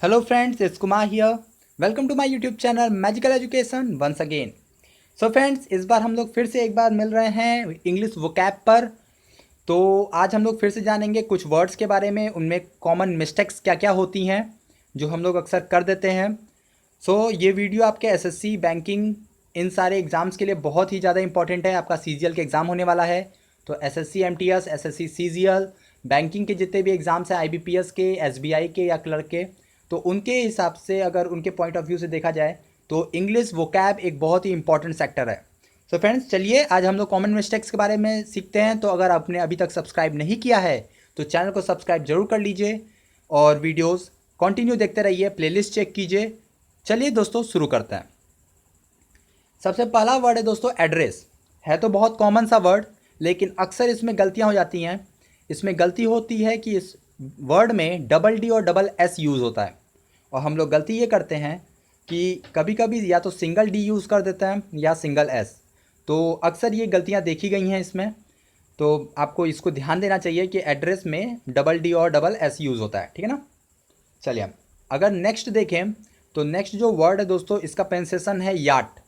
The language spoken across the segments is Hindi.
Hello friends, it's Kumar here. Welcome to my YouTube channel Magical Education once again. So friends, इस बार हम लोग फिर से एक बार मिल रहे हैं इंग्लिश वोकैब पर। तो आज हम लोग फिर से जानेंगे कुछ वर्ड्स के बारे में, उनमें कॉमन मिस्टेक्स क्या क्या होती हैं जो हम लोग अक्सर कर देते हैं। ये वीडियो आपके एसएससी बैंकिंग इन सारे एग्ज़ाम्स के लिए बहुत ही ज़्यादा इंपॉर्टेंट है। आपका सीजीएल के एग्ज़ाम होने वाला है, तो SSC MTS, SSC CGL, banking के जितने भी एग्ज़ाम्स हैं, आईबीपीएस के, एसबीआई के या क्लर्क के, तो उनके हिसाब से अगर उनके पॉइंट ऑफ व्यू से देखा जाए तो इंग्लिश वोकैब एक बहुत ही इंपॉर्टेंट सेक्टर है। सो फ्रेंड्स, चलिए आज हम लोग कॉमन मिस्टेक्स के बारे में सीखते हैं। तो अगर आपने अभी तक सब्सक्राइब नहीं किया है तो चैनल को सब्सक्राइब जरूर कर लीजिए और वीडियोस कंटिन्यू देखते रहिए, प्लेलिस्ट चेक कीजिए। चलिए दोस्तों शुरू करते हैं। सबसे पहला वर्ड है दोस्तों एड्रेस। है तो बहुत कॉमन सा वर्ड, लेकिन अक्सर इसमें गलतियां हो जाती हैं। इसमें गलती होती है कि इस वर्ड में डबल डी और डबल एस यूज़ होता है, और हम लोग गलती ये करते हैं कि कभी कभी या तो सिंगल डी यूज़ कर देते हैं या सिंगल एस। तो अक्सर ये गलतियां देखी गई हैं इसमें, तो आपको इसको ध्यान देना चाहिए कि एड्रेस में डबल डी और डबल एस यूज़ होता है, ठीक है ना। चलिए हम अगर नेक्स्ट देखें तो नेक्स्ट जो वर्ड है दोस्तों, इसका प्रोनाउंसिएशन है याट।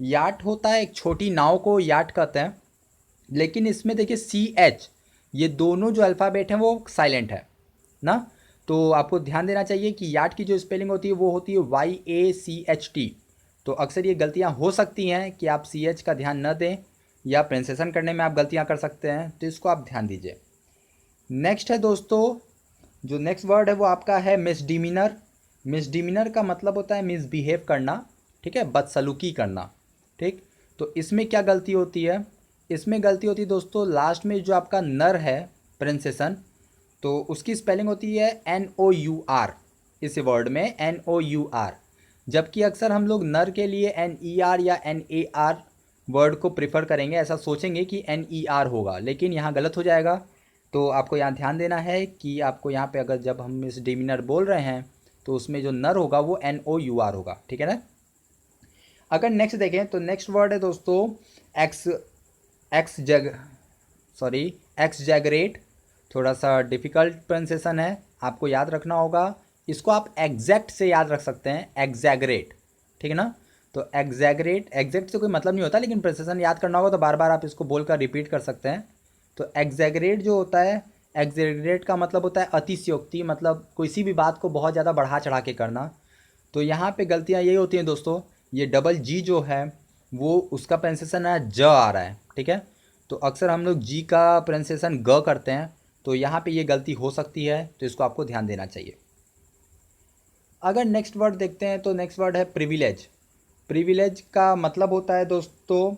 याट होता है एक छोटी नाव को याट कहते हैं, लेकिन इसमें देखिए सी एच, ये दोनों जो अल्फ़ाबेट हैं वो साइलेंट है ना। तो आपको ध्यान देना चाहिए कि याट की जो स्पेलिंग होती है वो होती है YACHT। तो अक्सर ये गलतियां हो सकती हैं कि आप CH का ध्यान न दें या प्रोनाउंसिएशन करने में आप गलतियां कर सकते हैं, तो इसको आप ध्यान दीजिए। नेक्स्ट है दोस्तों, जो नेक्स्ट वर्ड है वो आपका है मिसडिमीनर। मिसडिमीनर का मतलब होता है मिसबिहेव करना, ठीक है, बदसलूकी करना, ठीक। तो इसमें क्या गलती होती है, इसमें गलती होती है दोस्तों लास्ट में जो आपका नर है प्रोनाउंसिएशन, तो उसकी स्पेलिंग होती है NOUR। इस वर्ड में NOUR, जबकि अक्सर हम लोग नर के लिए NER या NAR वर्ड को प्रिफर करेंगे, ऐसा सोचेंगे कि NER होगा, लेकिन यहाँ गलत हो जाएगा। तो आपको यहाँ ध्यान देना है कि आपको यहाँ पे अगर जब हम इस डिमिनर बोल रहे हैं तो उसमें जो नर होगा वो NOUR होगा, ठीक है ना। अगर नेक्स्ट देखें तो नेक्स्ट वर्ड है दोस्तों एक्सजैगरेट। थोड़ा सा डिफ़िकल्ट प्रोनाउंसिएशन है, आपको याद रखना होगा। इसको आप एग्जैक्ट से याद रख सकते हैं, एग्जैगरेट, ठीक है ना। तो एग्जैगरेट, एग्जैक्ट से कोई मतलब नहीं होता, लेकिन प्रोनाउंसिएशन याद करना होगा तो बार बार आप इसको बोलकर रिपीट कर सकते हैं। तो एग्जैगरेट जो होता है, एग्जैगरेट का मतलब होता है अतिशयोक्ति, मतलब किसी भी बात को बहुत ज़्यादा बढ़ा चढ़ा के करना। तो यहाँ पे गलतियाँ यही होती हैं दोस्तों, ये डबल जी जो है वो उसका प्रोनाउंसिएशन है ज आ रहा है, ठीक है। तो अक्सर हम लोग जी का प्रोनाउंसिएशन ग करते हैं, तो यहाँ पे ये गलती हो सकती है, तो इसको आपको ध्यान देना चाहिए। अगर नेक्स्ट वर्ड देखते हैं तो नेक्स्ट वर्ड है प्रिविलेज। प्रिविलेज का मतलब होता है दोस्तों,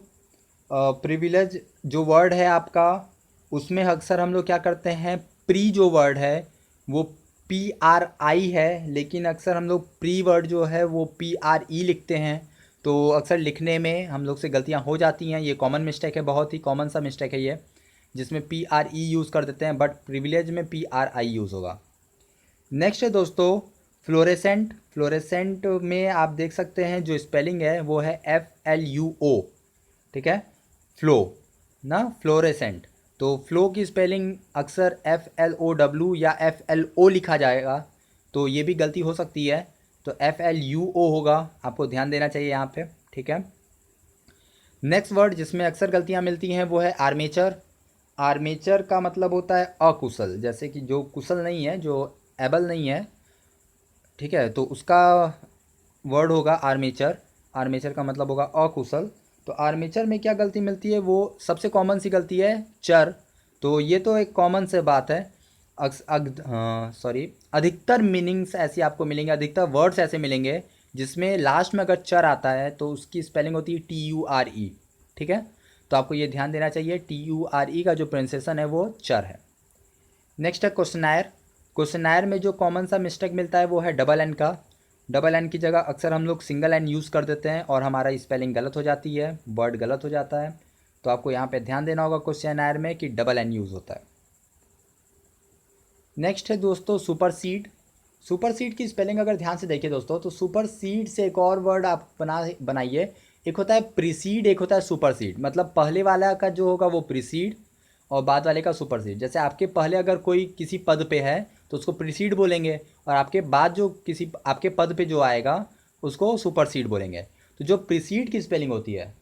प्रिविलेज जो वर्ड है आपका, उसमें अक्सर हम लोग क्या करते हैं, प्री जो वर्ड है वो PRI है, लेकिन अक्सर हम लोग प्री वर्ड जो है वो PRE लिखते हैं। तो अक्सर लिखने में हम लोग से गलतियां हो जाती हैं, ये कॉमन मिस्टेक है, बहुत ही कॉमन सा मिस्टेक है ये, जिसमें PRE यूज़ कर देते हैं, बट प्रिविलेज में PRI यूज़ होगा। नेक्स्ट है दोस्तों फ्लोरेसेंट। फ्लोरेसेंट में आप देख सकते हैं जो स्पेलिंग है वो है FLUO, ठीक है, फ्लो ना, फ्लोरेसेंट। तो फ्लो की स्पेलिंग अक्सर FLOW या FLO लिखा जाएगा, तो ये भी गलती हो सकती है, तो FLUO होगा, आपको ध्यान देना चाहिए यहाँ पे, ठीक है। नेक्स्ट वर्ड जिसमें अक्सर गलतियाँ मिलती हैं वो है आर्मेचर। आर्मेचर का मतलब होता है अकुशल, जैसे कि जो कुशल नहीं है, जो एबल नहीं है, ठीक है, तो उसका वर्ड होगा आर्मेचर। आर्मेचर का मतलब होगा अकुशल। तो आर्मेचर में क्या गलती मिलती है, वो सबसे कॉमन सी गलती है चर। तो ये तो एक कॉमन से बात है, अधिकतर मीनिंग्स ऐसी आपको मिलेंगे, अधिकतर वर्ड्स ऐसे मिलेंगे जिसमें लास्ट में अगर चर आता है तो उसकी स्पेलिंग होती है TURE, ठीक है। तो आपको ये ध्यान देना चाहिए, TURE का जो प्रोनाउंसिएशन है वो चर है। नेक्स्ट है क्वेश्चनायर। क्वेश्चनायर में जो कॉमन सा मिस्टेक मिलता है वो है डबल एन का। डबल एन की जगह अक्सर हम लोग सिंगल एन यूज़ कर देते हैं और हमारा स्पेलिंग गलत हो जाती है, वर्ड गलत हो जाता है। तो आपको यहाँ पे ध्यान देना होगा क्वेश्चनायर में कि डबल एन यूज़ होता है। नेक्स्ट है दोस्तों सुपरसीड। सुपरसीड की स्पेलिंग अगर ध्यान से देखिए दोस्तों, तो सुपरसीड से एक और वर्ड आप बनाइए। एक होता है प्रीसीड, एक होता है सुपरसीड। मतलब पहले वाला का जो होगा वो प्रीसीड और बाद वाले का सुपरसीड। जैसे आपके पहले अगर कोई किसी पद पे है तो उसको प्रीसीड बोलेंगे, और आपके बाद जो किसी आपके पद पे जो आएगा उसको सुपरसीड बोलेंगे। तो जो प्रीसीड की स्पेलिंग होती है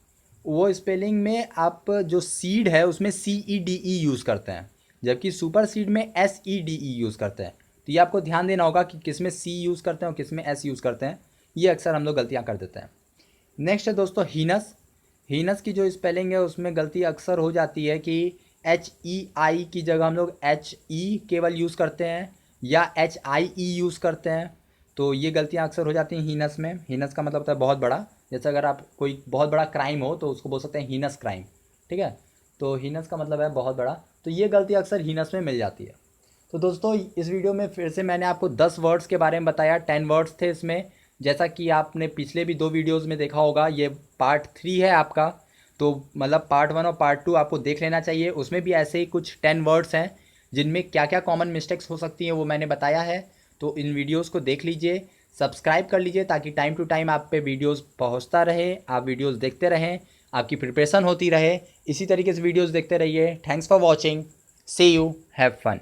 वो स्पेलिंग में आप जो सीड है उसमें CEDE यूज़ करते हैं, जबकि सुपर सीड में SEDE यूज़ करते हैं। तो ये आपको ध्यान देना होगा कि किस में C यूज़ करते हैं और किस में S यूज़ करते हैं, ये अक्सर हम लोग गलतियाँ कर देते हैं। नेक्स्ट है दोस्तों हीनस। हीनस की जो स्पेलिंग है उसमें गलती अक्सर हो जाती है कि HEI की जगह हम लोग HE केवल यूज़ करते हैं या HIE यूज़ करते हैं। तो ये गलतियाँ अक्सर हो जाती हैं हीनस में। हीनस का मतलब होता है बहुत बड़ा, जैसे अगर आप कोई बहुत बड़ा क्राइम हो तो उसको बोल सकते हैं हीनस क्राइम, ठीक है। तो हीनस का मतलब है बहुत बड़ा, तो ये गलती अक्सर हीनस में मिल जाती है। तो दोस्तों इस वीडियो में फिर से मैंने आपको 10 वर्ड्स के बारे में बताया, 10 वर्ड्स थे इसमें। जैसा कि आपने पिछले भी 2 वीडियोस में देखा होगा, ये पार्ट 3 है आपका, तो मतलब पार्ट 1 और पार्ट 2 आपको देख लेना चाहिए। उसमें भी ऐसे ही कुछ 10 वर्ड्स हैं जिनमें क्या क्या कॉमन मिस्टेक्स हो सकती हैं वो मैंने बताया है। तो इन वीडियोज़ को देख लीजिए, सब्सक्राइब कर लीजिए ताकि टाइम टू टाइम आप पे वीडियोज़ पहुँचता रहे, आप वीडियोज़ देखते रहें, आपकी प्रिपरेशन होती रहे। इसी तरीके से वीडियोज़ देखते रहिए। Thanks for watching, see you, have fun.